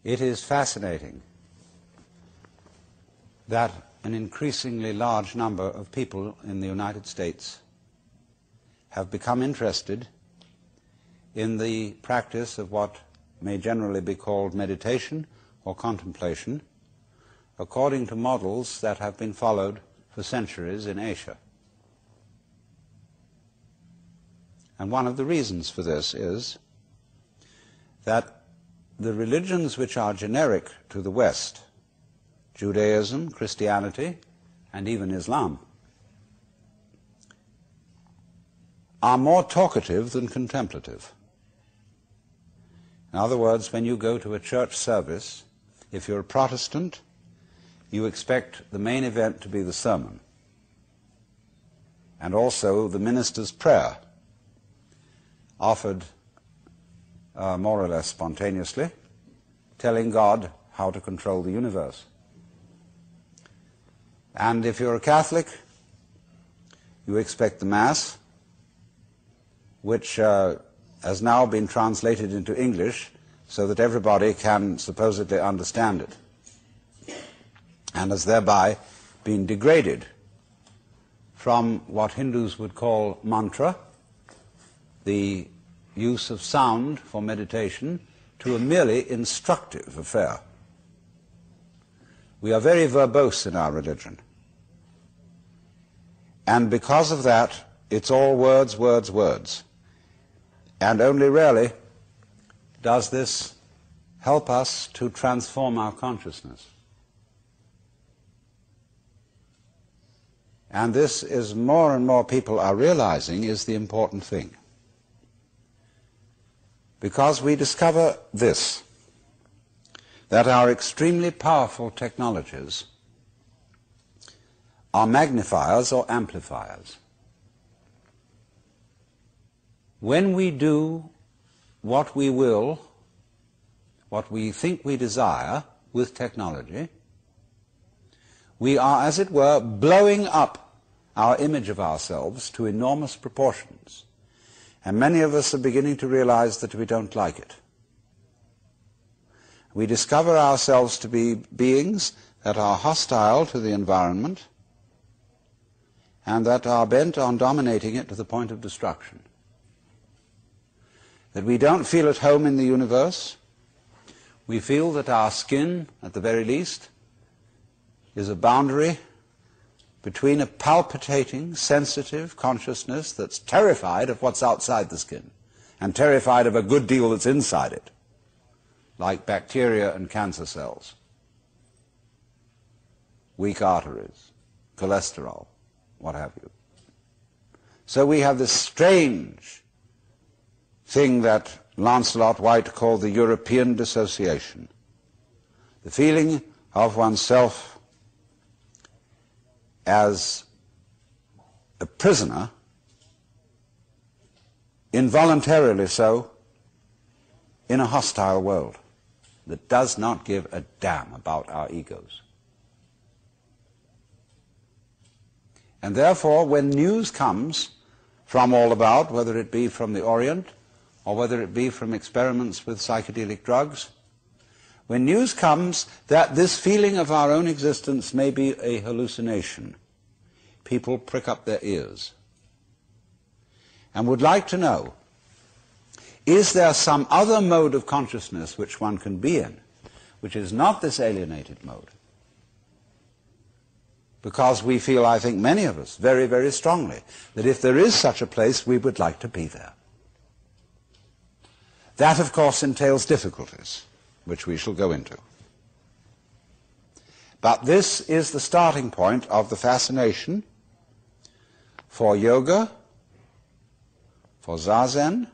It is fascinating that an increasingly large number of people in the United States have become interested in the practice of what may generally be called meditation or contemplation, according to models that have been followed for centuries in Asia. And one of the reasons for this is that the religions which are generic to the West, Judaism, Christianity, and even Islam, are more talkative than contemplative. In other words, when you go to a church service, if you're a Protestant, you expect the main event to be the sermon, and also the minister's prayer, offered more or less spontaneously, telling God how to control the universe. And if you're a Catholic, you expect the Mass, which has now been translated into English so that everybody can supposedly understand it, and has thereby been degraded from what Hindus would call mantra, the use of sound for meditation, to a merely instructive affair. We are very verbose in our religion. And because of that, it's all words, words, words. And only rarely does this help us to transform our consciousness. And this is, more and more people are realizing, is the important thing. Because we discover this, that our extremely powerful technologies are magnifiers or amplifiers. When we do what we will, what we think we desire with technology, we are, as it were, blowing up our image of ourselves to enormous proportions. And many of us are beginning to realize that we don't like it. We discover ourselves to be beings that are hostile to the environment and that are bent on dominating it to the point of destruction. That we don't feel at home in the universe. We feel that our skin, at the very least, is a boundary between a palpitating, sensitive consciousness that's terrified of what's outside the skin and terrified of a good deal that's inside it, like bacteria and cancer cells, weak arteries, cholesterol, what have you. So we have this strange thing that Lancelot White called the European dissociation, the feeling of oneself as a prisoner, involuntarily so, in a hostile world that does not give a damn about our egos. And therefore, when news comes from all about, whether it be from the Orient or whether it be from experiments with psychedelic drugs, when news comes that this feeling of our own existence may be a hallucination, people prick up their ears and would like to know, is there some other mode of consciousness which one can be in, which is not this alienated mode? Because we feel, I think many of us, very, very strongly, that if there is such a place, we would like to be there. That, of course, entails difficulties, which we shall go into. But this is the starting point of the fascination for yoga, for zazen,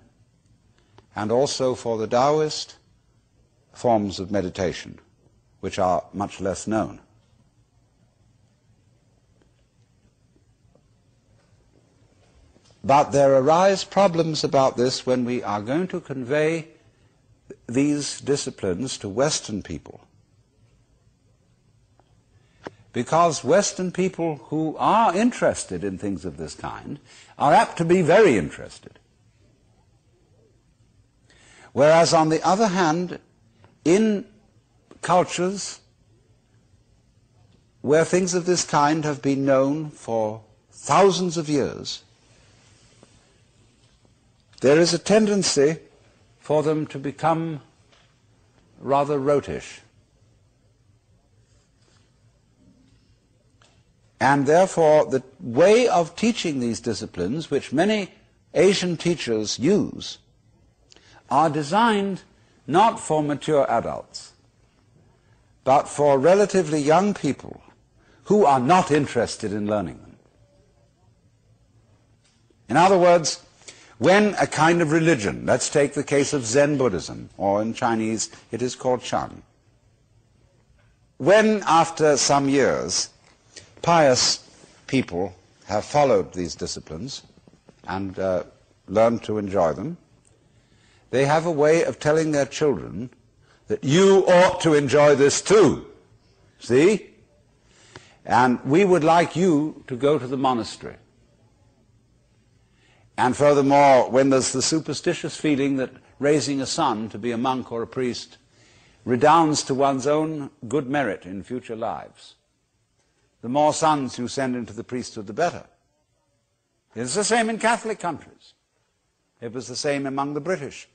and also for the Taoist forms of meditation, which are much less known. But there arise problems about this when we are going to convey these disciplines to Western people. Because Western people who are interested in things of this kind are apt to be very interested. Whereas, on the other hand, in cultures where things of this kind have been known for thousands of years, there is a tendency for them to become rather rotish. And therefore, the way of teaching these disciplines, which many Asian teachers use, are designed not for mature adults, but for relatively young people who are not interested in learning them. In other words, when a kind of religion, let's take the case of Zen Buddhism, or in Chinese it is called Chan, when after some years pious people have followed these disciplines and learned to enjoy them, they have a way of telling their children that you ought to enjoy this too. See? And we would like you to go to the monastery. And furthermore, when there's the superstitious feeling that raising a son to be a monk or a priest redounds to one's own good merit in future lives, the more sons you send into the priesthood, the better. It's the same in Catholic countries. It was the same among the British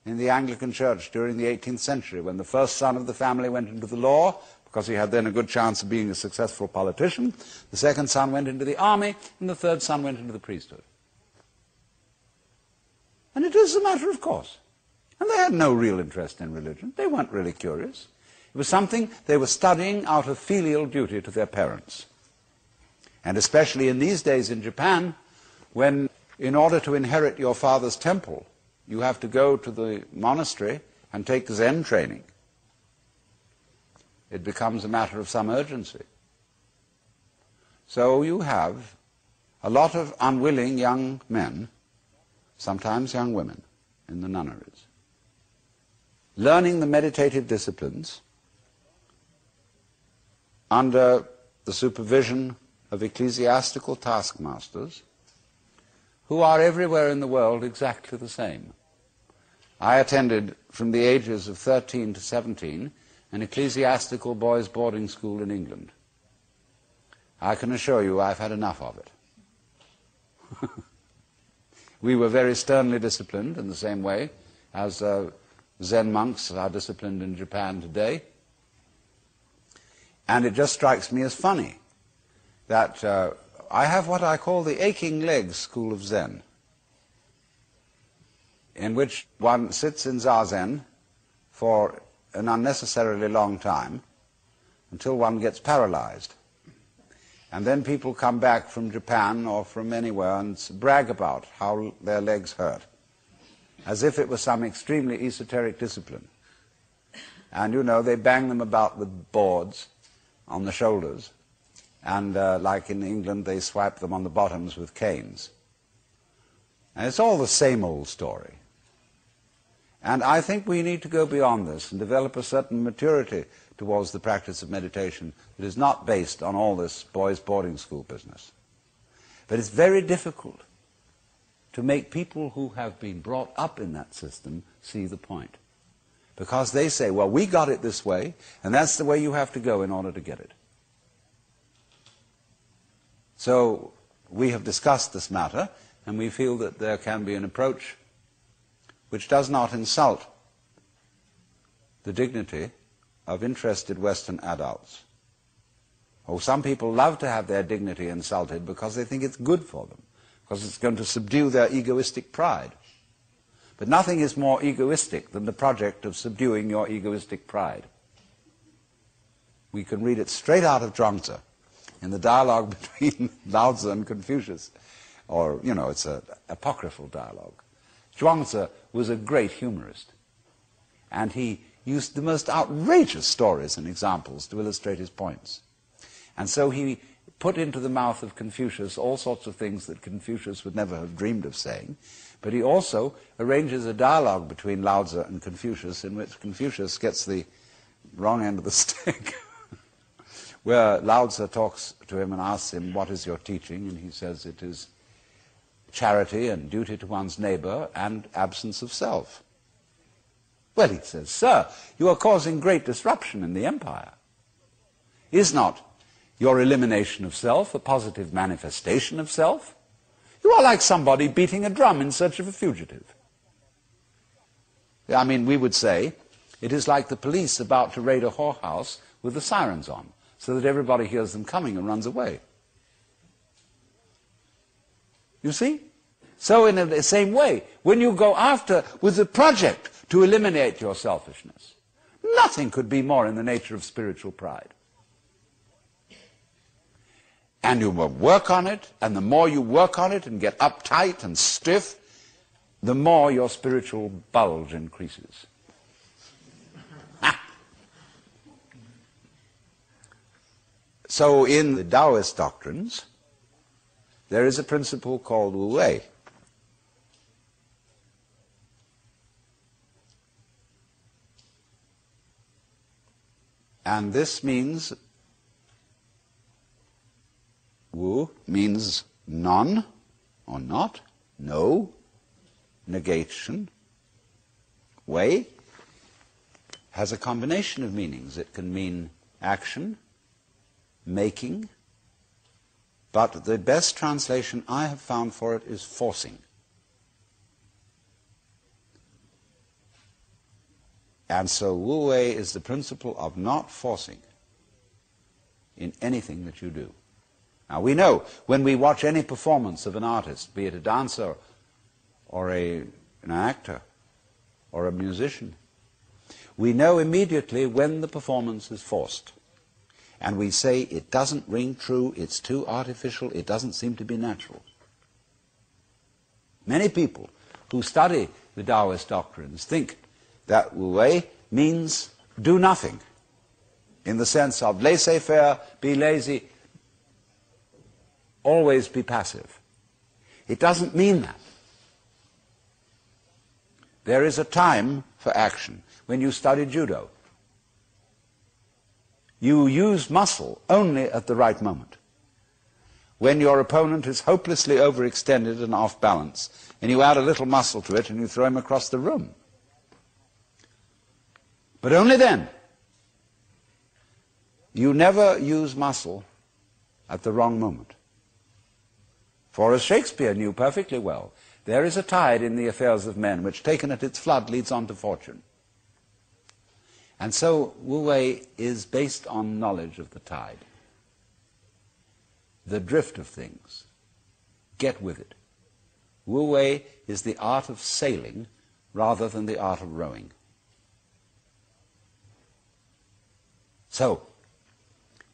in the Anglican Church during the 18th century, when the first son of the family went into the law, because he had then a good chance of being a successful politician. The second son went into the army, and the third son went into the priesthood. And it is a matter of course. And they had no real interest in religion. They weren't really curious. It was something they were studying out of filial duty to their parents. And especially in these days in Japan, when in order to inherit your father's temple, you have to go to the monastery and take Zen training. It becomes a matter of some urgency. So you have a lot of unwilling young men, sometimes young women, in the nunneries, learning the meditative disciplines under the supervision of ecclesiastical taskmasters who are everywhere in the world exactly the same. I attended, from the ages of 13 to 17, an ecclesiastical boys' boarding school in England. I can assure you I've had enough of it. We were very sternly disciplined in the same way as Zen monks are disciplined in Japan today. And it just strikes me as funny that I have what I call the aching legs school of Zen, in which one sits in Zazen for an unnecessarily long time until one gets paralyzed. And then people come back from Japan or from anywhere and brag about how their legs hurt, as if it was some extremely esoteric discipline. And, you know, they bang them about with boards on the shoulders, and like in England, they swipe them on the bottoms with canes. And it's all the same old story. And I think we need to go beyond this and develop a certain maturity towards the practice of meditation that is not based on all this boys' boarding school business. But it's very difficult to make people who have been brought up in that system see the point. Because they say, well, we got it this way, and that's the way you have to go in order to get it. So we have discussed this matter, and we feel that there can be an approach which does not insult the dignity of interested Western adults. Oh, some people love to have their dignity insulted because they think it's good for them, because it's going to subdue their egoistic pride. But nothing is more egoistic than the project of subduing your egoistic pride. We can read it straight out of Zhuangzi in the dialogue between Lao Tzu and Confucius. Or, you know, it's an apocryphal dialogue. Zhuangzi was a great humorist, and he used the most outrageous stories and examples to illustrate his points. And so he put into the mouth of Confucius all sorts of things that Confucius would never have dreamed of saying, but he also arranges a dialogue between Lao Tzu and Confucius in which Confucius gets the wrong end of the stick, where Lao Tzu talks to him and asks him, what is your teaching? And he says it is charity and duty to one's neighbor and absence of self. Well, he says, sir, you are causing great disruption in the empire. Is not your elimination of self a positive manifestation of self? You are like somebody beating a drum in search of a fugitive. I mean, we would say, it is like the police about to raid a whorehouse with the sirens on, so that everybody hears them coming and runs away. You see? So in the same way, when you go after with a project to eliminate your selfishness, nothing could be more in the nature of spiritual pride. And you will work on it, and the more you work on it and get uptight and stiff, the more your spiritual bulge increases. So in the Taoist doctrines, there is a principle called Wu Wei. And this means, Wu means none or not, no, negation. Wei has a combination of meanings. It can mean action, making, but the best translation I have found for it is forcing. And so Wu Wei is the principle of not forcing in anything that you do. Now we know when we watch any performance of an artist, be it a dancer or an actor or a musician, we know immediately when the performance is forced. And we say it doesn't ring true, it's too artificial, it doesn't seem to be natural. Many people who study the Taoist doctrines think that Wu Wei means do nothing, in the sense of laissez-faire, be lazy, always be passive. It doesn't mean that. There is a time for action. When you study judo, you use muscle only at the right moment. When your opponent is hopelessly overextended and off balance, and you add a little muscle to it and you throw him across the room. But only then. You never use muscle at the wrong moment. For as Shakespeare knew perfectly well, there is a tide in the affairs of men which, taken at its flood, leads on to fortune. And so Wu Wei is based on knowledge of the tide, the drift of things. Get with it. Wu Wei is the art of sailing rather than the art of rowing. So,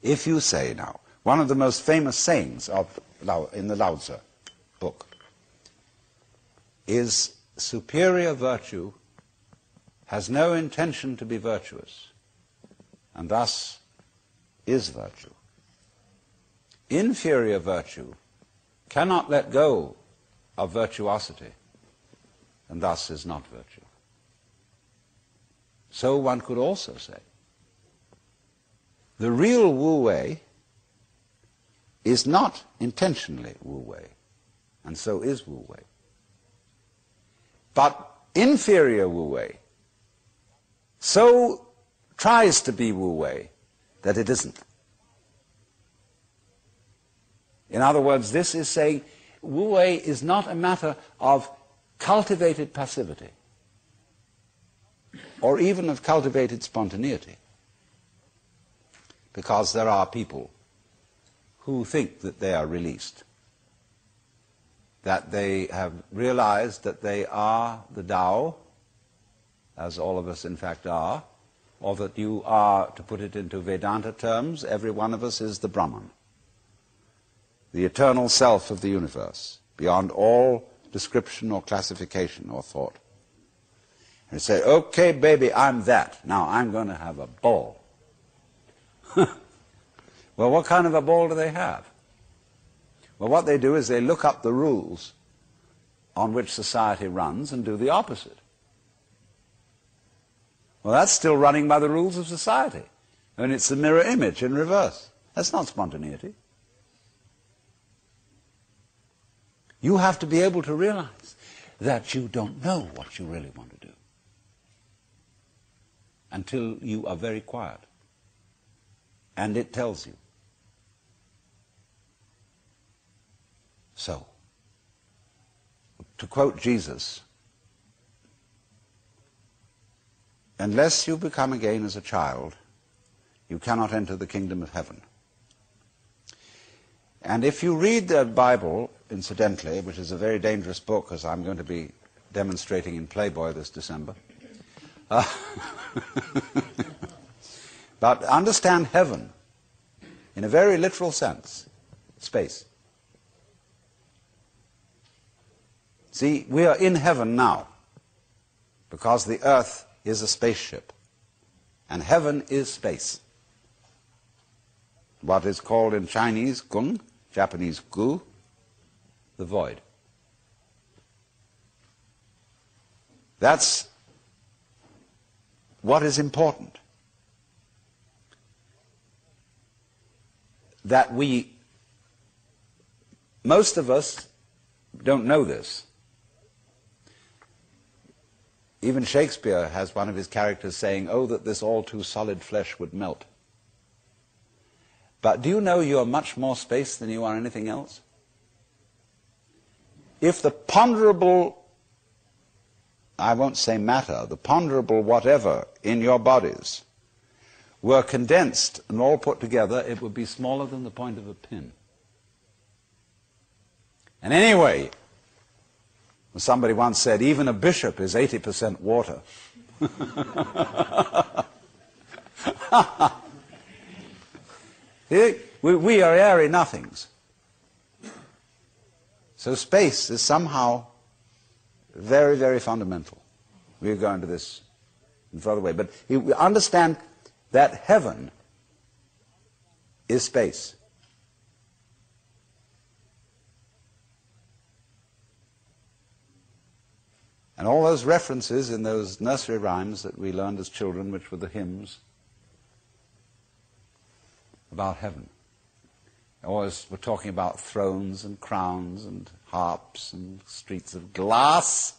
if you say now, one of the most famous sayings in the Lao Tzu book is superior virtue has no intention to be virtuous, and thus is virtue. Inferior virtue cannot let go of virtuosity, and thus is not virtue. So one could also say, the real Wu Wei is not intentionally Wu Wei, and so is Wu Wei. But inferior Wu Wei so tries to be Wu Wei that it isn't. In other words, this is saying Wu Wei is not a matter of cultivated passivity or even of cultivated spontaneity, because there are people who think that they are released, that they have realized that they are the Tao, as all of us in fact are, or that you are, to put it into Vedanta terms, every one of us is the Brahman, the eternal self of the universe, beyond all description or classification or thought. And you say, okay, baby, I'm that. Now I'm going to have a ball. Well, what kind of a ball do they have? Well, what they do is they look up the rules on which society runs and do the opposite. Well, that's still running by the rules of society. And it's the mirror image in reverse. That's not spontaneity. You have to be able to realize that you don't know what you really want to do. until you are very quiet. And it tells you. So, to quote Jesus, unless you become again as a child, you cannot enter the kingdom of heaven. And if you read the Bible, incidentally, which is a very dangerous book, as I'm going to be demonstrating in Playboy this December, but understand heaven in a very literal sense, space. See, we are in heaven now because the earth is a spaceship and heaven is space. What is called in Chinese gung, Japanese gu, the void. That's what is important. That most of us don't know this. Even Shakespeare has one of his characters saying, "Oh, that this all too solid flesh would melt." But do you know you are much more space than you are anything else? If the ponderable, I won't say matter, the ponderable whatever in your bodies were condensed and all put together, it would be smaller than the point of a pin. And anyway, somebody once said, even a bishop is 80% water. We are airy nothings. So space is somehow very, very fundamental. We'll go into this in further way. But you understand that heaven is space. And all those references in those nursery rhymes that we learned as children, which were the hymns about heaven. Always we're talking about thrones and crowns and harps and streets of glass.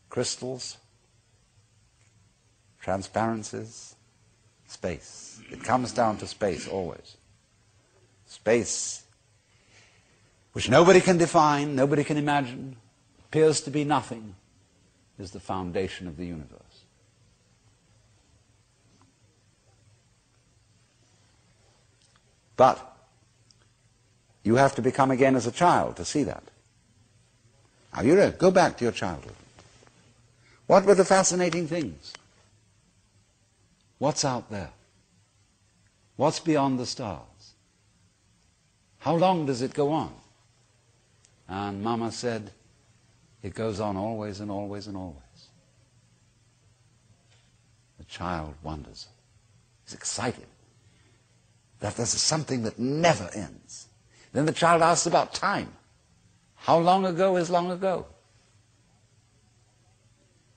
Crystals, transparencies, space. It comes down to space always. Space, which nobody can define, nobody can imagine, appears to be nothing, is the foundation of the universe. But you have to become again as a child to see that. Now you go back to your childhood. What were the fascinating things? What's out there? What's beyond the stars? How long does it go on? And Mama said, it goes on always and always and always. The child wonders. He's excited that there's something that never ends. Then the child asks about time. How long ago is long ago?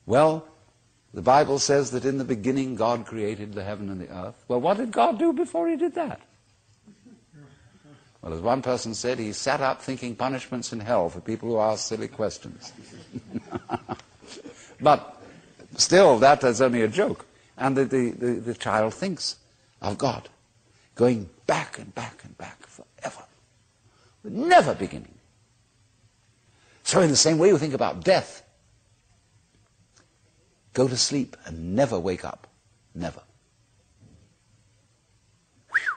Well, the Bible says that in the beginning God created the heaven and the earth. Well, what did God do before he did that? Well, as one person said, he sat up thinking punishments in hell for people who ask silly questions. But still, that is only a joke. And the child thinks of God going back and back and back forever, with never beginning. So in the same way you think about death. Go to sleep and never wake up. Never. Whew.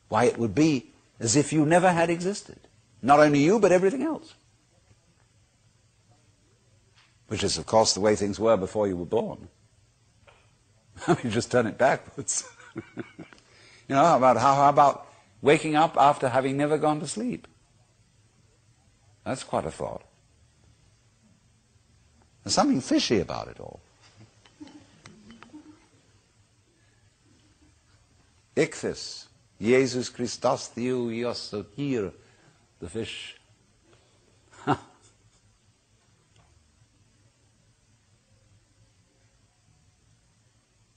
Why, it would be as if you never had existed. Not only you, but everything else. Which is, of course, the way things were before you were born. I mean, just turn it backwards. You know, how about waking up after having never gone to sleep? That's quite a thought. There's something fishy about it all. Ichthys, Jesus Christus Theou Ios here, the fish.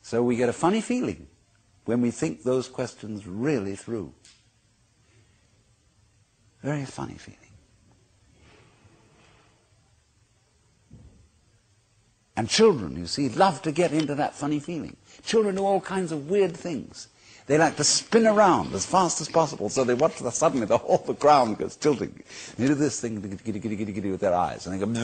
So we get a funny feeling when we think those questions really through. Very funny feeling. And children, you see, love to get into that funny feeling. Children do all kinds of weird things. They like to spin around as fast as possible, so they watch suddenly whole the ground goes tilting. They do this thing giddy, giddy, giddy, giddy with their eyes, and they go and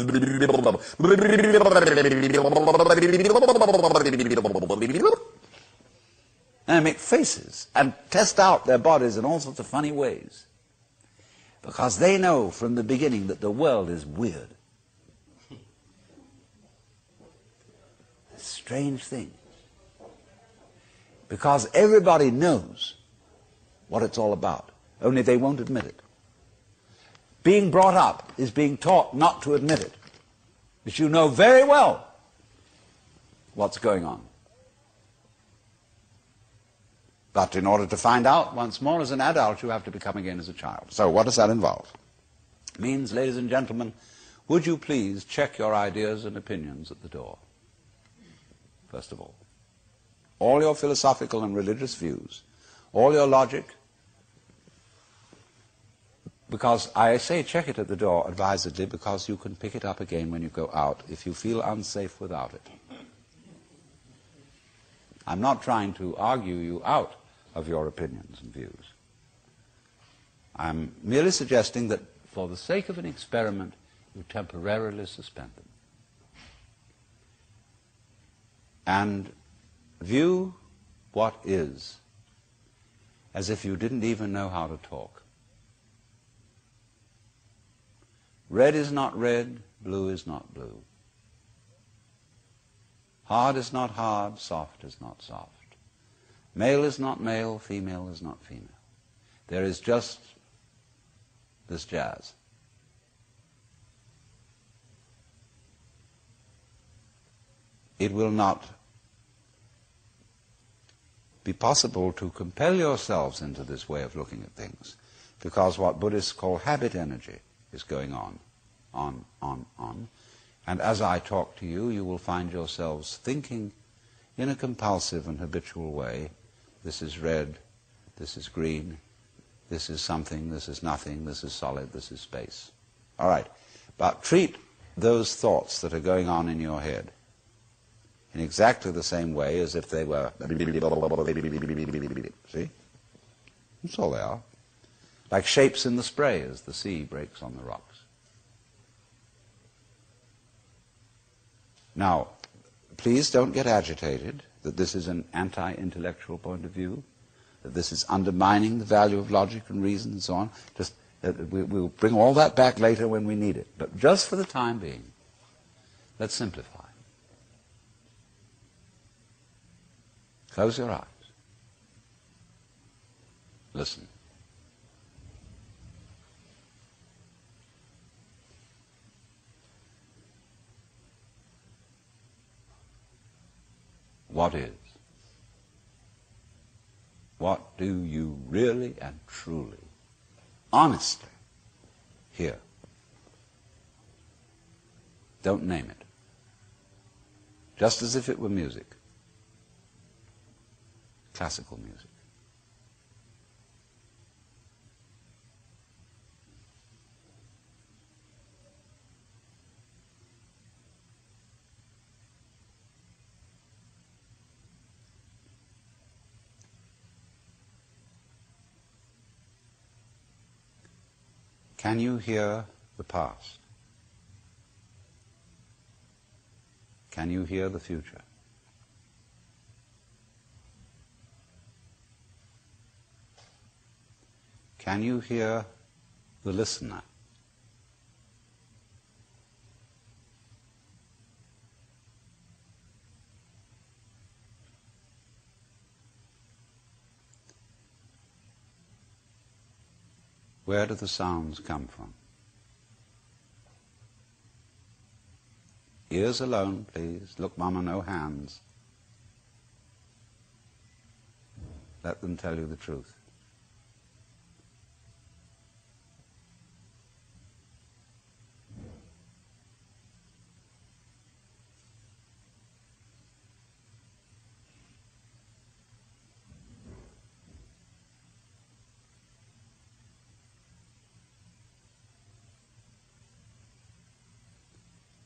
they make faces and test out their bodies in all sorts of funny ways, because they know from the beginning that the world is weird. A strange thing. Because everybody knows what it's all about, only they won't admit it. Being brought up is being taught not to admit it, but you know very well what's going on. But in order to find out once more as an adult, you have to become again as a child. So what does that involve? It means, ladies and gentlemen, would you please check your ideas and opinions at the door, first of all. All your philosophical and religious views, all your logic, because I say check it at the door advisedly, because you can pick it up again when you go out if you feel unsafe without it. I'm not trying to argue you out of your opinions and views. I'm merely suggesting that for the sake of an experiment, you temporarily suspend them. And view what is as if you didn't even know how to talk. Red is not red, blue is not blue. Hard is not hard, soft is not soft. Male is not male, female is not female. There is just this jazz. It will not be possible to compel yourselves into this way of looking at things, because what Buddhists call habit energy is going on. And as I talk to you, you will find yourselves thinking in a compulsive and habitual way. This is red, this is green, this is something, this is nothing, this is solid, this is space. All right, but treat those thoughts that are going on in your head in exactly the same way as if they were... See? That's all they are. Like shapes in the spray as the sea breaks on the rocks. Now, please don't get agitated that this is an anti-intellectual point of view, that this is undermining the value of logic and reason and so on. Just we'll bring all that back later when we need it. But just for the time being, let's simplify. Close your eyes. Listen. What is? What do you really and truly, honestly hear? Don't name it. Just as if it were music. Classical music. Can you hear the past? Can you hear the future? Can you hear the listener? Where do the sounds come from? Ears alone, please. Look, Mama, no hands. Let them tell you the truth.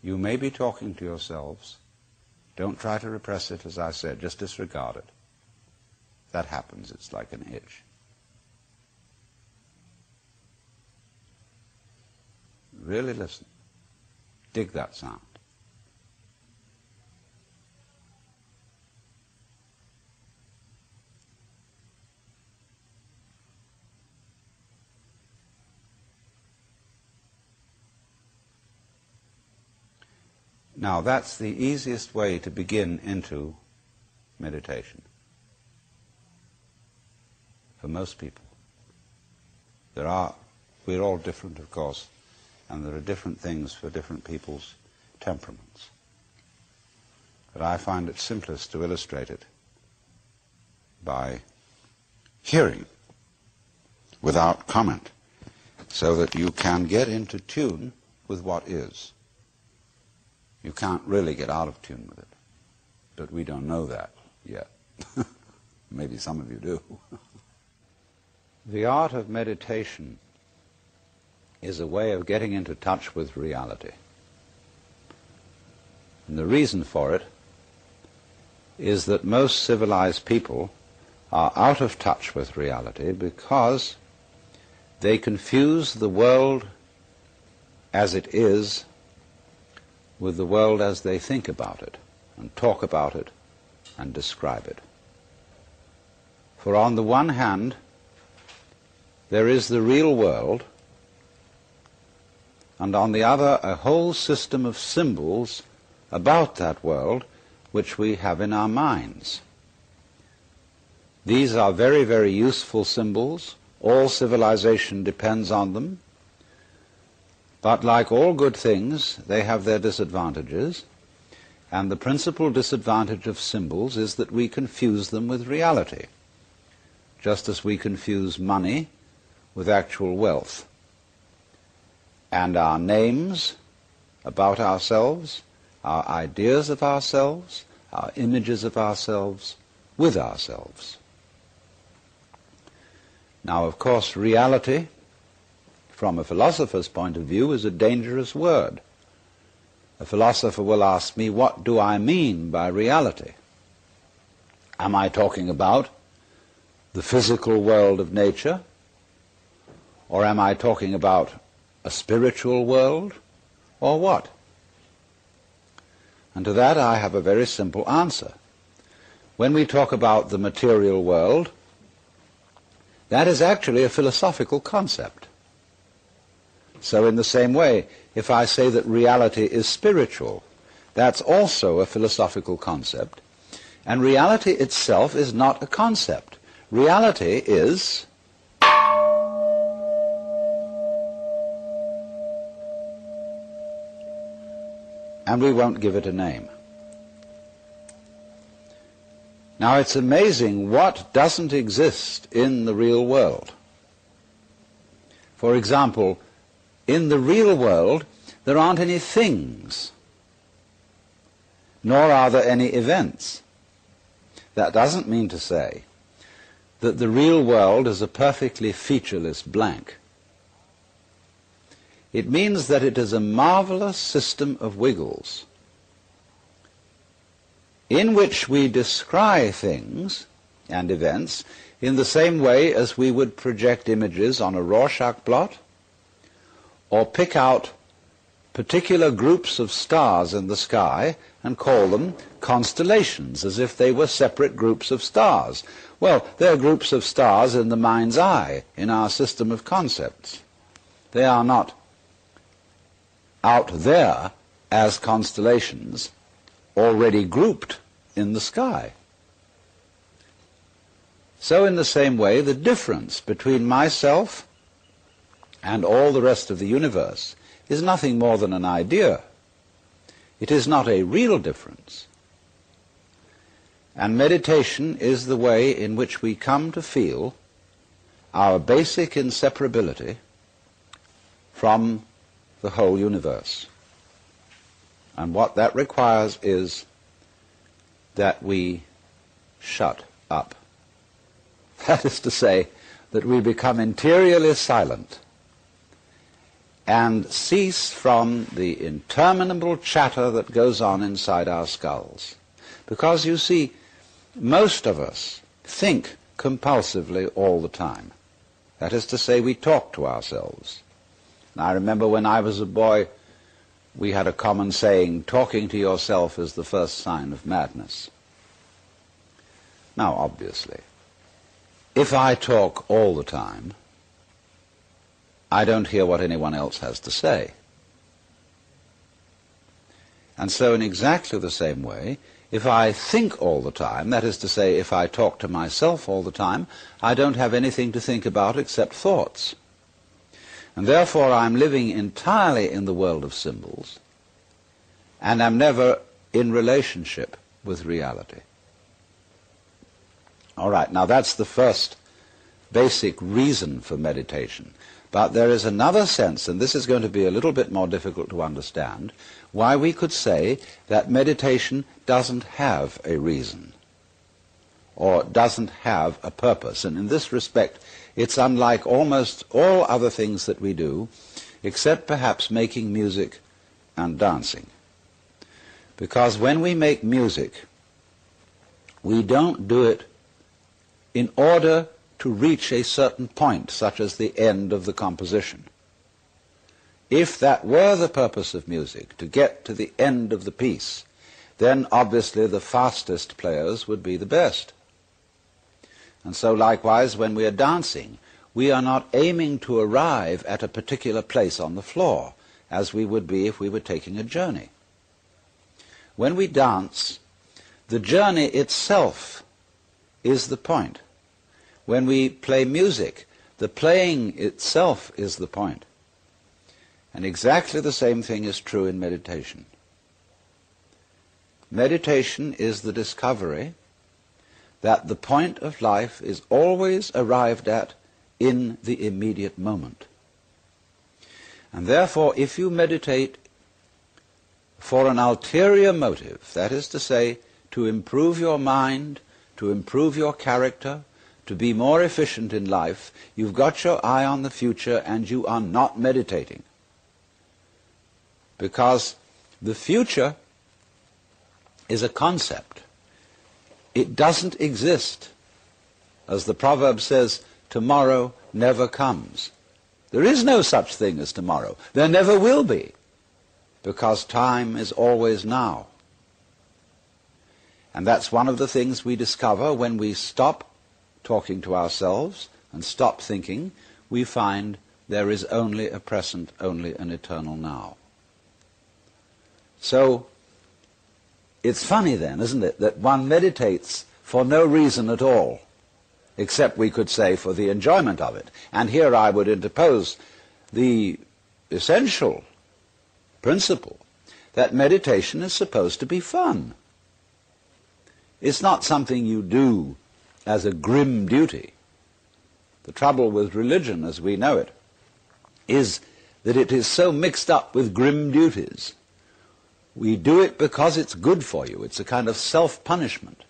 You may be talking to yourselves, Don't try to repress it, as I said. Just disregard it. That happens. It's like an itch. Really listen. Dig that sound. Now, that's the easiest way to begin into meditation for most people. We're all different, of course, and there are different things for different people's temperaments. But I find it simplest to illustrate it by hearing without comment, so that you can get into tune with what is. You can't really get out of tune with it, but we don't know that yet. Maybe some of you do. The art of meditation is a way of getting into touch with reality. And the reason for it is that most civilized people are out of touch with reality because they confuse the world as it is with the world as they think about it, and talk about it, and describe it. For on the one hand, there is the real world, and on the other, a whole system of symbols about that world which we have in our minds. These are very, very useful symbols. All civilization depends on them. But like all good things, they have their disadvantages, and the principal disadvantage of symbols is that we confuse them with reality, just as we confuse money with actual wealth, and our names about ourselves, our ideas of ourselves, our images of ourselves with ourselves. Now, of course, reality, from a philosopher's point of view, is a dangerous word. A philosopher will ask me, what do I mean by reality? Am I talking about the physical world of nature? Or am I talking about a spiritual world? Or what? And to that I have a very simple answer. When we talk about the material world, that is actually a philosophical concept. So in the same way, if I say that reality is spiritual, that's also a philosophical concept. And reality itself is not a concept. Reality is and we won't give it a name. Now, it's amazing what doesn't exist in the real world. For example, in the real world, there aren't any things, nor are there any events. That doesn't mean to say that the real world is a perfectly featureless blank. It means that it is a marvelous system of wiggles in which we descry things and events in the same way as we would project images on a Rorschach blot, or pick out particular groups of stars in the sky and call them constellations, as if they were separate groups of stars. Well, they're groups of stars in the mind's eye, in our system of concepts. They are not out there as constellations already grouped in the sky. So in the same way, the difference between myself and all the rest of the universe is nothing more than an idea. It is not a real difference. And meditation is the way in which we come to feel our basic inseparability from the whole universe. And what that requires is that we shut up. That is to say, that we become interiorly silent and cease from the interminable chatter that goes on inside our skulls. Because you see, most of us think compulsively all the time. That is to say, we talk to ourselves. And I remember when I was a boy, we had a common saying, talking to yourself is the first sign of madness. Now, obviously, if I talk all the time, I don't hear what anyone else has to say. And so in exactly the same way, if I think all the time, that is to say, if I talk to myself all the time, I don't have anything to think about except thoughts. And therefore I'm living entirely in the world of symbols, and I'm never in relationship with reality. All right, now that's the first basic reason for meditation. But there is another sense, and this is going to be a little bit more difficult to understand, why we could say that meditation doesn't have a reason or doesn't have a purpose. And in this respect, it's unlike almost all other things that we do, except perhaps making music and dancing. Because when we make music, we don't do it in order to reach a certain point, such as the end of the composition. If that were the purpose of music, to get to the end of the piece, then obviously the fastest players would be the best. And so likewise, when we are dancing, we are not aiming to arrive at a particular place on the floor, as we would be if we were taking a journey. When we dance, the journey itself is the point. When we play music, the playing itself is the point. And exactly the same thing is true in meditation. Meditation is the discovery that the point of life is always arrived at in the immediate moment. And therefore, if you meditate for an ulterior motive, that is to say, to improve your mind, to improve your character, to be more efficient in life, you've got your eye on the future and you are not meditating. Because the future is a concept. It doesn't exist. As the proverb says, tomorrow never comes. There is no such thing as tomorrow. There never will be, because time is always now. And that's one of the things we discover when we stop talking to ourselves and stop thinking. We find there is only a present, only an eternal now. So it's funny then, isn't it, that one meditates for no reason at all, except we could say for the enjoyment of it. And here I would interpose the essential principle that meditation is supposed to be fun. It's not something you do as a grim duty. The trouble with religion as we know it is that it is so mixed up with grim duties. We do it because it's good for you. It's a kind of self-punishment.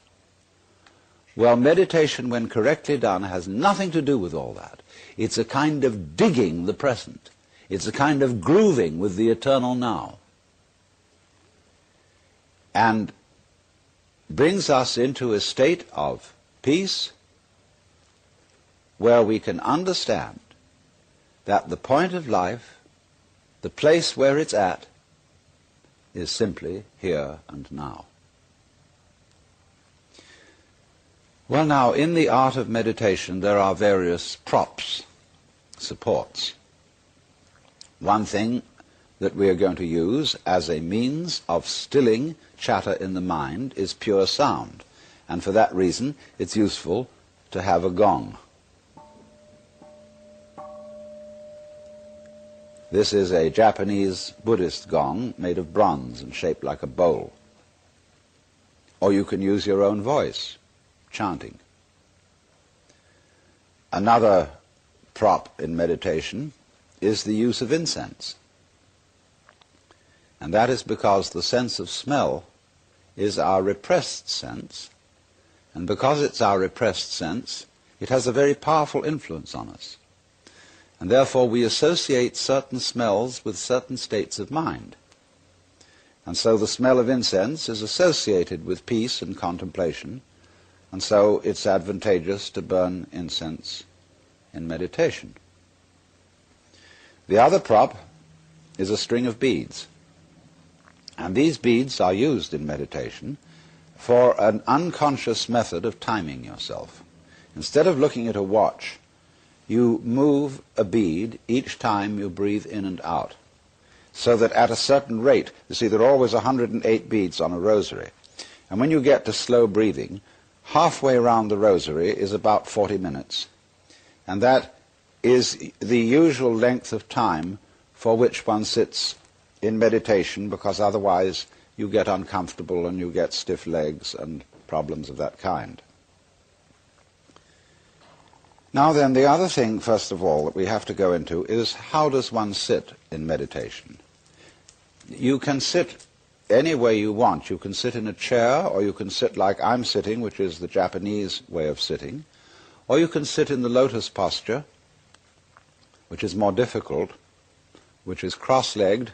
Well, meditation, when correctly done, has nothing to do with all that. It's a kind of digging the present. It's a kind of grooving with the eternal now. And brings us into a state of peace where we can understand that the point of life, the place where it's at, is simply here and now. Well, now, in the art of meditation, there are various props, supports. One thing that we are going to use as a means of stilling chatter in the mind is pure sound. And for that reason, it's useful to have a gong. This is a Japanese Buddhist gong made of bronze and shaped like a bowl. Or you can use your own voice, chanting. Another prop in meditation is the use of incense. And that is because the sense of smell is our repressed sense, and because it's our repressed sense, it has a very powerful influence on us. And therefore we associate certain smells with certain states of mind. And so the smell of incense is associated with peace and contemplation, and so it's advantageous to burn incense in meditation. The other prop is a string of beads. And these beads are used in meditation for an unconscious method of timing yourself. Instead of looking at a watch, you move a bead each time you breathe in and out, so that at a certain rate, you see, there are always 108 beads on a rosary. And when you get to slow breathing, halfway around the rosary is about 40 minutes. And that is the usual length of time for which one sits in meditation, because otherwise you get uncomfortable and you get stiff legs and problems of that kind. Now then, the other thing, first of all, that we have to go into is how does one sit in meditation? You can sit any way you want. You can sit in a chair, or you can sit like I'm sitting, which is the Japanese way of sitting, or you can sit in the lotus posture, which is more difficult, which is cross-legged,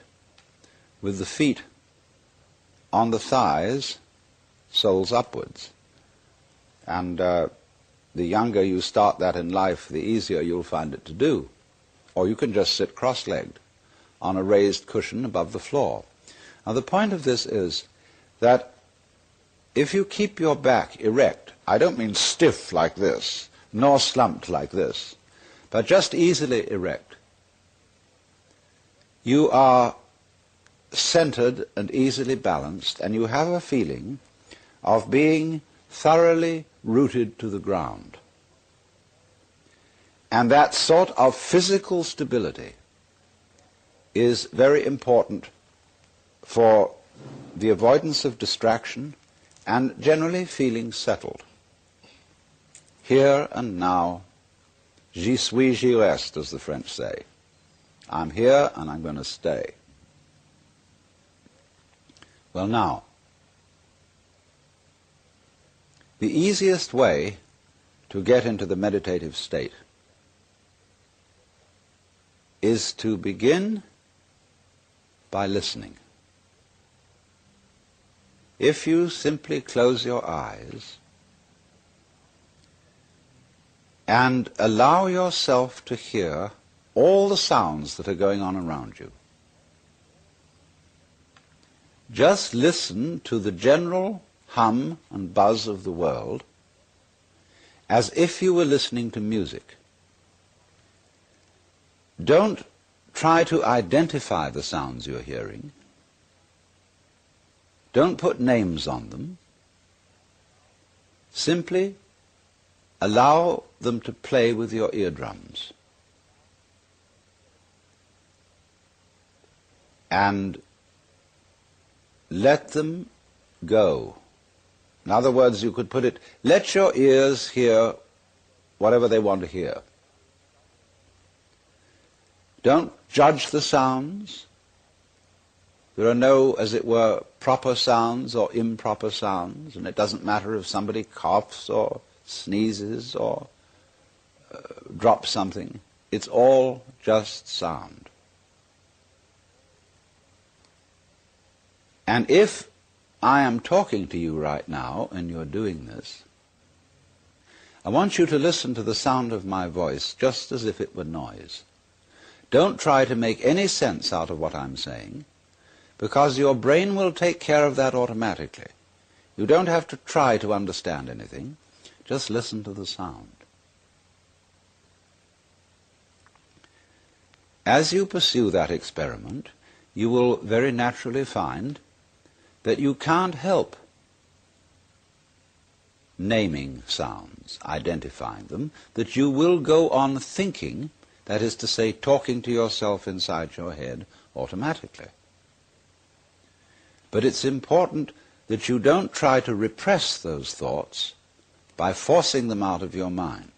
with the feet on the thighs, soles upwards. And the younger you start that in life, the easier you'll find it to do. Or you can just sit cross-legged on a raised cushion above the floor. Now the point of this is that if you keep your back erect, I don't mean stiff like this, nor slumped like this, but just easily erect, you are centered and easily balanced, and you have a feeling of being thoroughly rooted to the ground. And that sort of physical stability is very important for the avoidance of distraction and generally feeling settled. Here and now, j'y suis, j'y reste, as the French say. I'm here and I'm going to stay. Well now, the easiest way to get into the meditative state is to begin by listening. If you simply close your eyes and allow yourself to hear all the sounds that are going on around you, just listen to the general hum and buzz of the world as if you were listening to music. Don't try to identify the sounds you're hearing. Don't put names on them. Simply allow them to play with your eardrums. And let them go. In other words, you could put it, let your ears hear whatever they want to hear. Don't judge the sounds. There are no, as it were, proper sounds or improper sounds, and it doesn't matter if somebody coughs or sneezes or drops something. It's all just sound. And if I am talking to you right now and you're doing this, I want you to listen to the sound of my voice just as if it were noise. Don't try to make any sense out of what I'm saying, because your brain will take care of that automatically. You don't have to try to understand anything. Just listen to the sound. As you pursue that experiment, you will very naturally find that you can't help naming sounds, identifying them, that you will go on thinking, that is to say, talking to yourself inside your head automatically. But it's important that you don't try to repress those thoughts by forcing them out of your mind,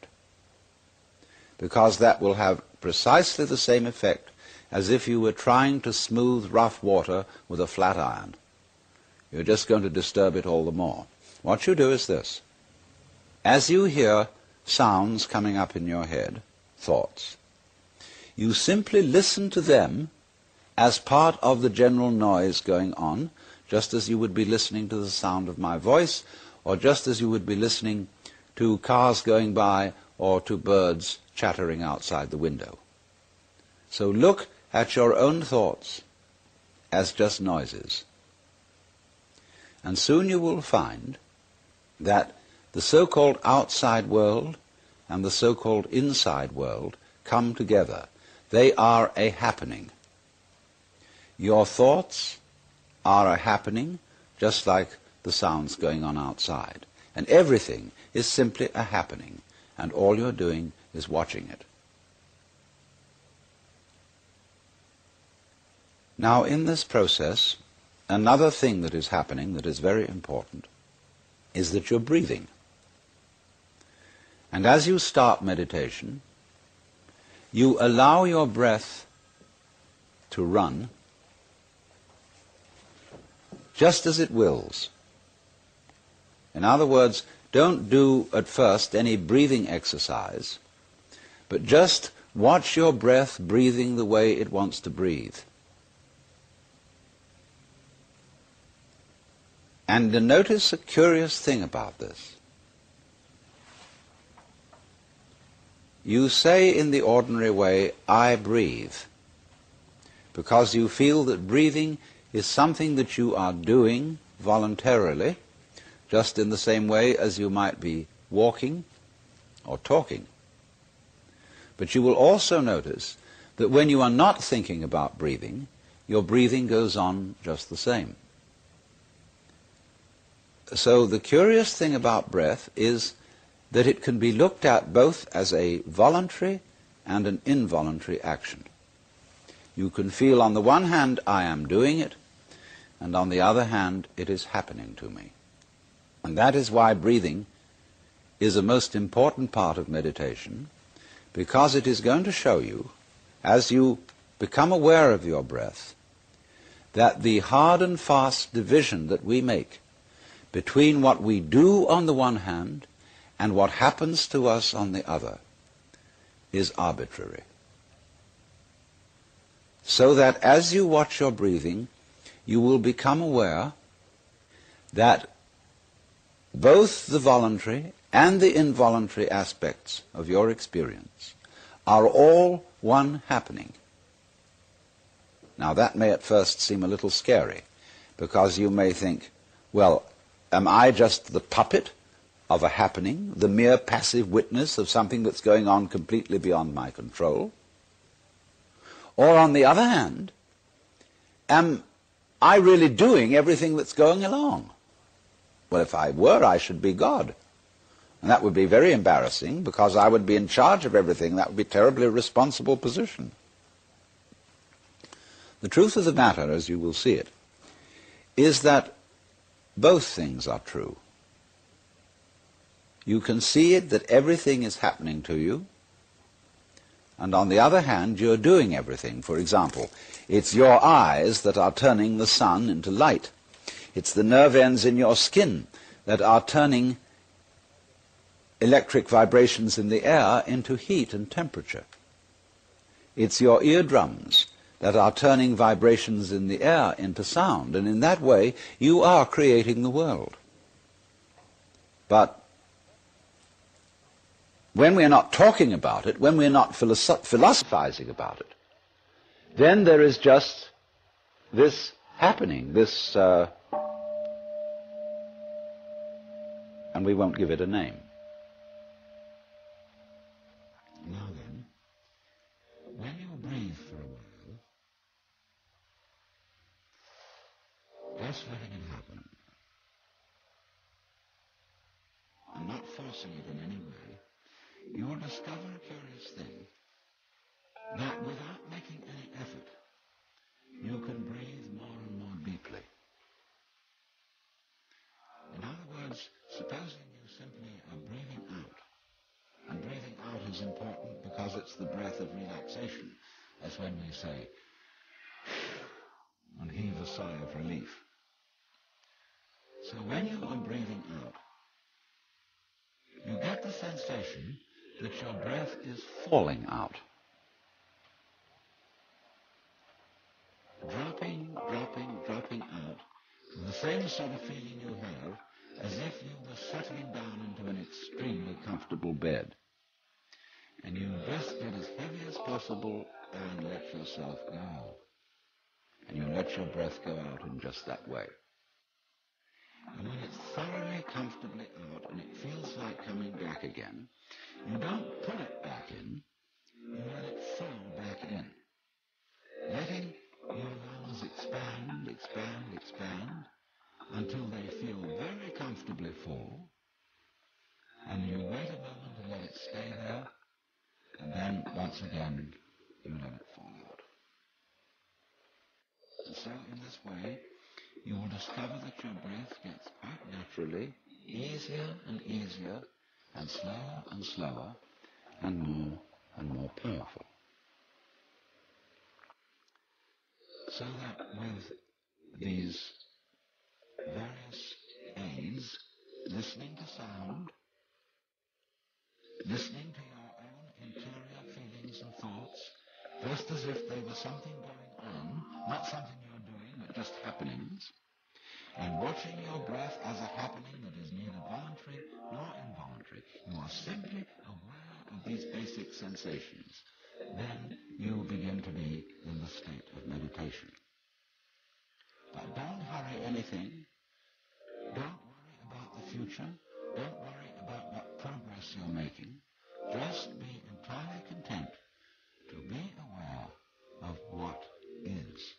because that will have precisely the same effect as if you were trying to smooth rough water with a flat iron. You're just going to disturb it all the more. What you do is this. As you hear sounds coming up in your head, thoughts, you simply listen to them as part of the general noise going on, just as you would be listening to the sound of my voice, or just as you would be listening to cars going by or to birds chattering outside the window. So look at your own thoughts as just noises. And soon you will find that the so-called outside world and the so-called inside world come together. They are a happening. Your thoughts are a happening, just like the sounds going on outside. And everything is simply a happening, and all you're doing is watching it. Now, in this process, another thing that is happening that is very important is that you're breathing. And as you start meditation, you allow your breath to run just as it wills. In other words, don't do at first any breathing exercise, but just watch your breath breathing the way it wants to breathe. And notice a curious thing about this. You say in the ordinary way, I breathe, because you feel that breathing is something that you are doing voluntarily, just in the same way as you might be walking or talking. But you will also notice that when you are not thinking about breathing, your breathing goes on just the same. So the curious thing about breath is that it can be looked at both as a voluntary and an involuntary action. You can feel on the one hand, I am doing it, and on the other hand, it is happening to me. And that is why breathing is a most important part of meditation, because it is going to show you, as you become aware of your breath, that the hard and fast division that we make between what we do on the one hand and what happens to us on the other is arbitrary. So that as you watch your breathing, you will become aware that both the voluntary and the involuntary aspects of your experience are all one happening. Now that may at first seem a little scary, because you may think, well, am I just the puppet of a happening, the mere passive witness of something that's going on completely beyond my control? Or on the other hand, am I really doing everything that's going along? Well, if I were, I should be God. And that would be very embarrassing, because I would be in charge of everything. That would be a terribly responsible position. The truth of the matter, as you will see it, is that both things are true. You can see it that everything is happening to you, and on the other hand, you're doing everything. For example, it's your eyes that are turning the sun into light. It's the nerve ends in your skin that are turning electric vibrations in the air into heat and temperature. It's your eardrums that are turning vibrations in the air into sound, and in that way you are creating the world. But when we're not talking about it, when we're not philosophizing about it, then there is just this happening, this, and we won't give it a name. Now then, when you breathe for a while, just letting it happen, and not forcing it in any way, you will discover a curious thing, that without making any effort, you can breathe more and more deeply. In other words, supposing you simply are breathing out, and breathing out is important because it's the breath of relaxation, as when we say, and heave a sigh of relief. So when you are breathing out, you get the sensation that your breath is falling out. dropping, dropping, dropping out, the same sort of feeling you have as if you were settling down into an extremely comfortable bed. And you just get as heavy as possible and let yourself go. And you let your breath go out in just that way. And when it's thoroughly comfortably out and it feels like coming back again, you don't pull it back in, you let it fall back in. Letting your lungs expand, expand, expand, until they feel very comfortably full, and you wait a moment and let it stay there, and then once again you let it fall out. And so in this way you will discover that your breath gets quite naturally easier and easier, and slower, and more powerful. So that with these various aids, listening to sound, listening to your own interior feelings and thoughts, just as if they were something going on, not something you're doing, but just happenings, and watching your breath as a happening that is neither voluntary nor involuntary. You are simply aware of these basic sensations. Then you will begin to be in the state of meditation. But don't hurry anything. Don't worry about the future. Don't worry about what progress you're making. Just be entirely content to be aware of what is.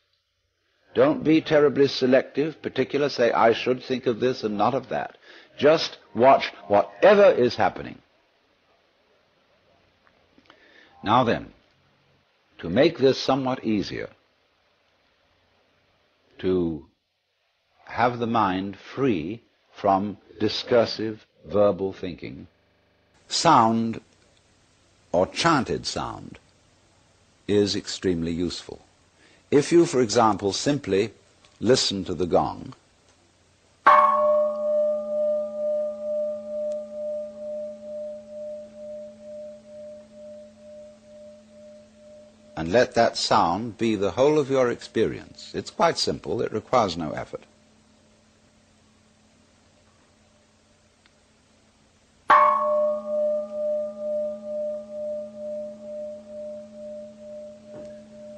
Don't be terribly selective, particular, say, I should think of this and not of that. Just watch whatever is happening. Now then, to make this somewhat easier, to have the mind free from discursive verbal thinking, sound or chanted sound is extremely useful. If you, for example, simply listen to the gong, and let that sound be the whole of your experience. It's quite simple, it requires no effort.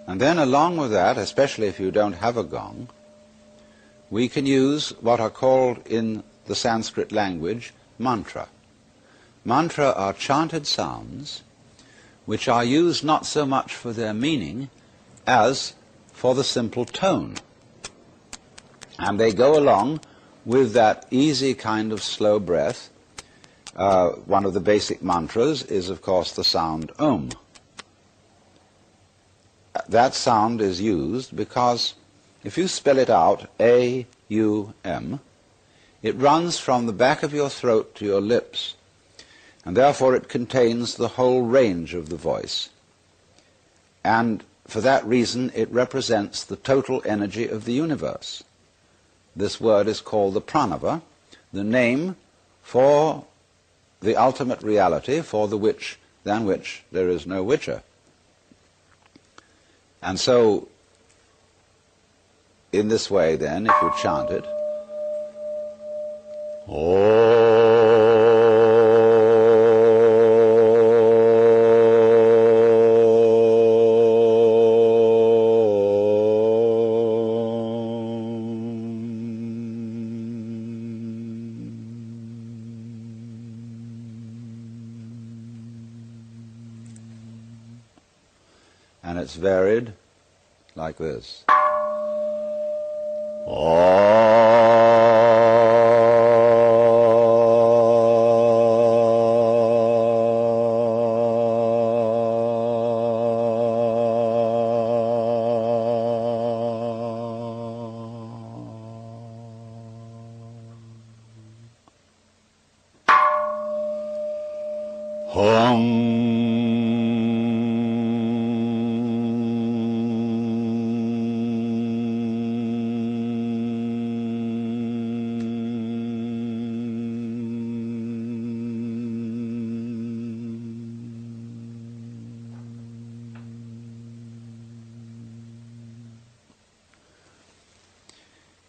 And then along with that, especially if you don't have a gong, we can use what are called in the Sanskrit language mantra. Mantra are chanted sounds which are used not so much for their meaning as for the simple tone. And they go along with that easy kind of slow breath. One of the basic mantras is, of course, the sound Om. That sound is used because if you spell it out, A-U-M, it runs from the back of your throat to your lips, and therefore it contains the whole range of the voice. And for that reason it represents the total energy of the universe. This word is called the pranava, the name for the ultimate reality, for the which, than which there is no whicher. And so, in this way then, if you chant it, and it's varied like this.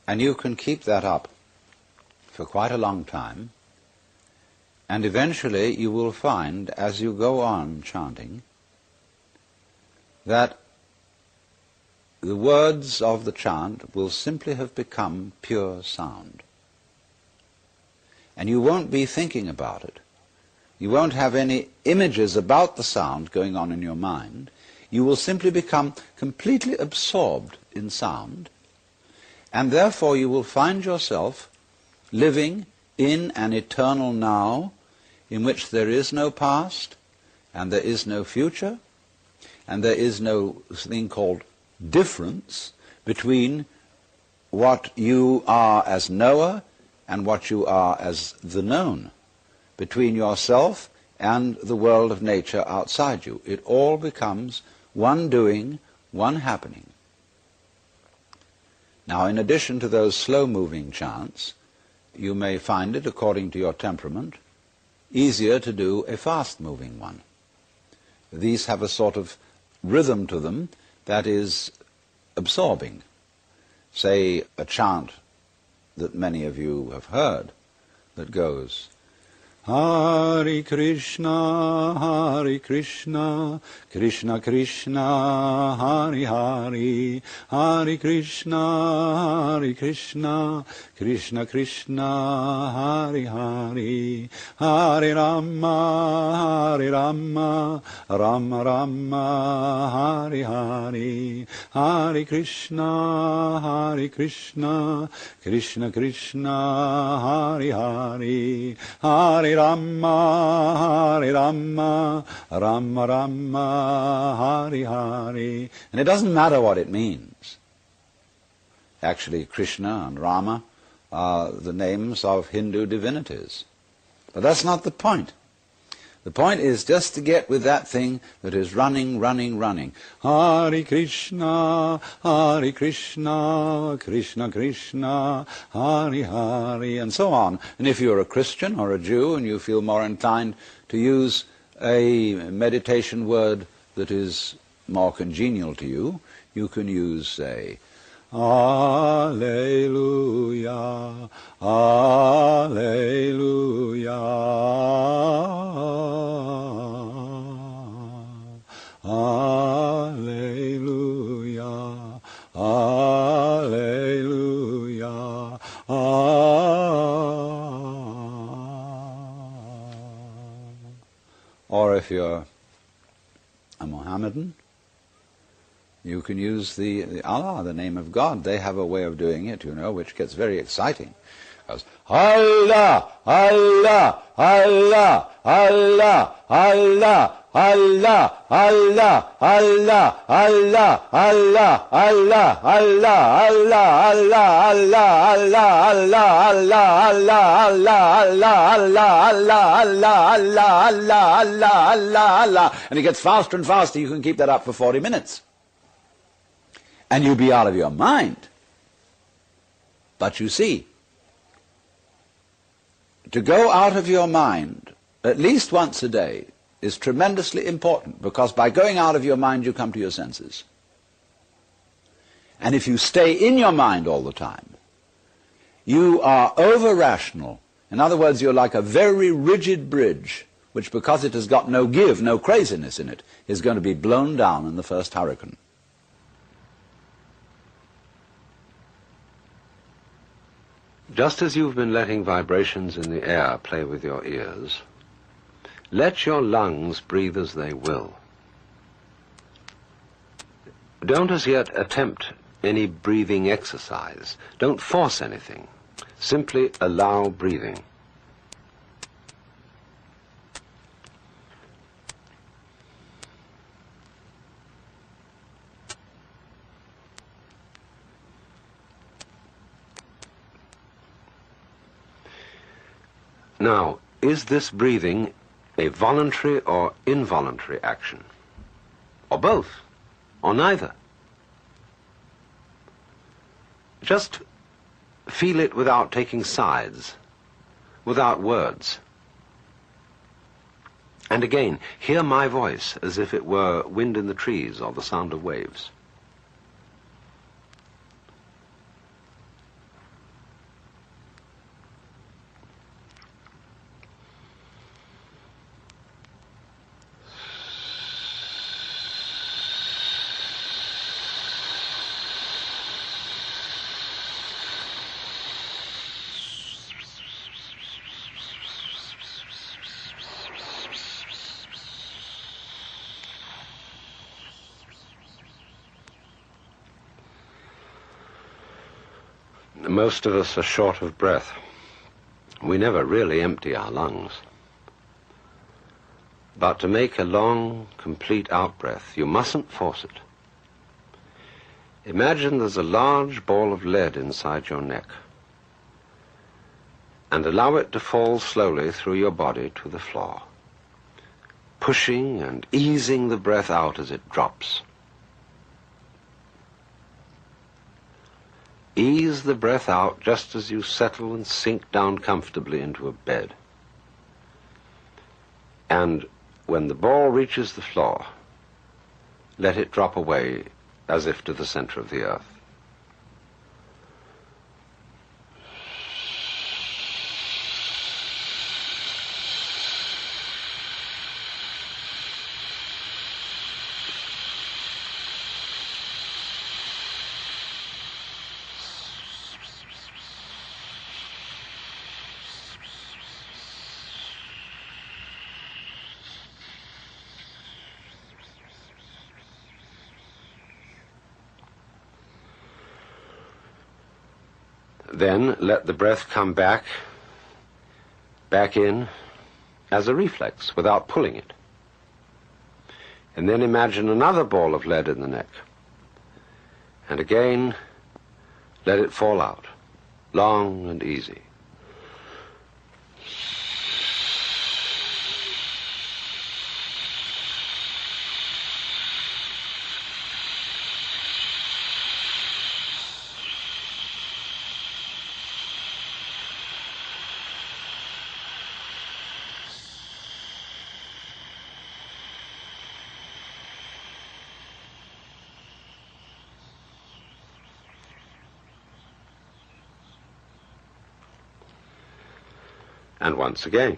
And you can keep that up for quite a long time, and eventually you will find, as you go on chanting, that the words of the chant will simply have become pure sound. And you won't be thinking about it. You won't have any images about the sound going on in your mind. You will simply become completely absorbed in sound, and therefore you will find yourself living in an eternal now in which there is no past, and there is no future, and there is no thing called difference between what you are as knower and what you are as the known, between yourself and the world of nature outside you. It all becomes one doing, one happening. Now, in addition to those slow-moving chants, you may find it, according to your temperament, easier to do a fast-moving one. These have a sort of rhythm to them that is absorbing. Say a chant that many of you have heard that goes, Hare Krishna, Hare Krishna, Krishna Krishna, Hare Hare, Hare Krishna, Hare Krishna, Krishna Krishna, Hare Hare, Hare Rama, Hare Rama, Rama Rama, Hare Hare, Hare Krishna, Hare Krishna, Krishna Krishna, Hare Hare, Hare Rama, Hare Rama, Rama Rama, Hare Hare. And it doesn't matter what it means. Actually, Krishna and Rama are the names of Hindu divinities. But that's not the point. The point is just to get with that thing that is running, running, running. Hare Krishna, Hare Krishna, Krishna Krishna, Hare Hare, and so on. And if you're a Christian or a Jew and you feel more inclined to use a meditation word that is more congenial to you, you can use, say, Alleluia, Alleluia, Alleluia, Alleluia, Or if you're a Mohammedan, you can use the Allah, the name of God. They have a way of doing it, you know, which gets very exciting. It goes, Allah, Allah, Allah, Allah, Allah, Allah, Allah, Allah, Allah, Allah, Allah, Allah, Allah, Allah, and it gets faster and faster. You can keep that up for 40 minutes. And you'll be out of your mind. But you see, to go out of your mind at least once a day is tremendously important, because by going out of your mind you come to your senses. And if you stay in your mind all the time, you are over-rational. In other words, you're like a very rigid bridge, which, because it has got no give, no craziness in it, is going to be blown down in the first hurricane. Just as you've been letting vibrations in the air play with your ears, let your lungs breathe as they will. Don't as yet attempt any breathing exercise. Don't force anything. Simply allow breathing. Now, is this breathing a voluntary or involuntary action? Or both? Or neither? Just feel it without taking sides, without words. And again, hear my voice as if it were wind in the trees or the sound of waves. Most of us are short of breath. We never really empty our lungs. But to make a long, complete out-breath, you mustn't force it. Imagine there's a large ball of lead inside your neck, and allow it to fall slowly through your body to the floor, pushing and easing the breath out as it drops. Ease the breath out just as you settle and sink down comfortably into a bed. And when the ball reaches the floor, let it drop away as if to the center of the earth. Then let the breath come back in as a reflex without pulling it. And then imagine another ball of lead in the neck. And again, let it fall out, long and easy. And once again.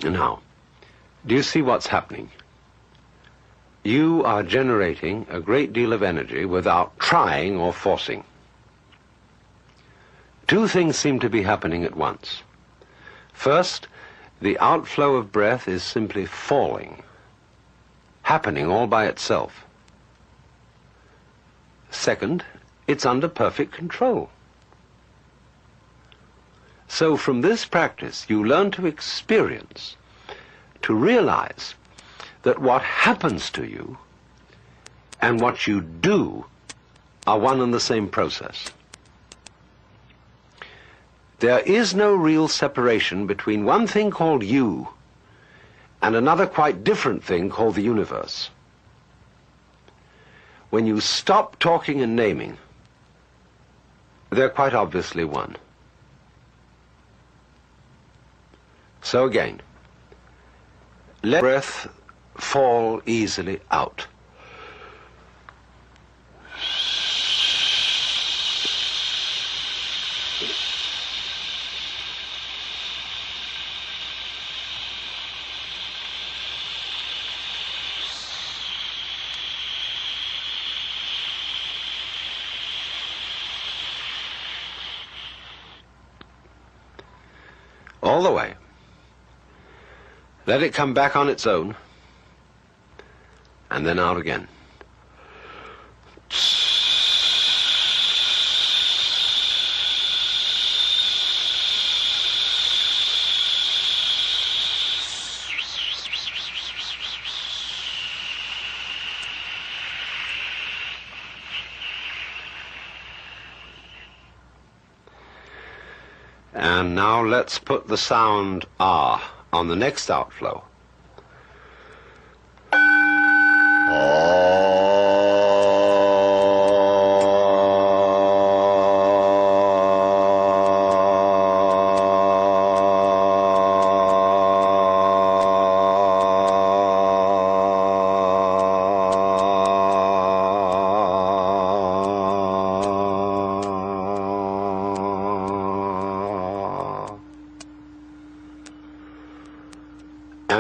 Now, do you see what's happening? You are generating a great deal of energy without trying or forcing. Two things seem to be happening at once. First, the outflow of breath is simply falling, happening all by itself. Second, it's under perfect control. So from this practice, you learn to experience, to realize that what happens to you and what you do are one and the same process. There is no real separation between one thing called you and another quite different thing called the universe. When you stop talking and naming, they're quite obviously one. So again, let breath fall easily out. All the way. Let it come back on its own, and then out again. And now let's put the sound ah on the next outflow.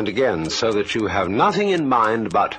mind again, so that you have nothing in mind but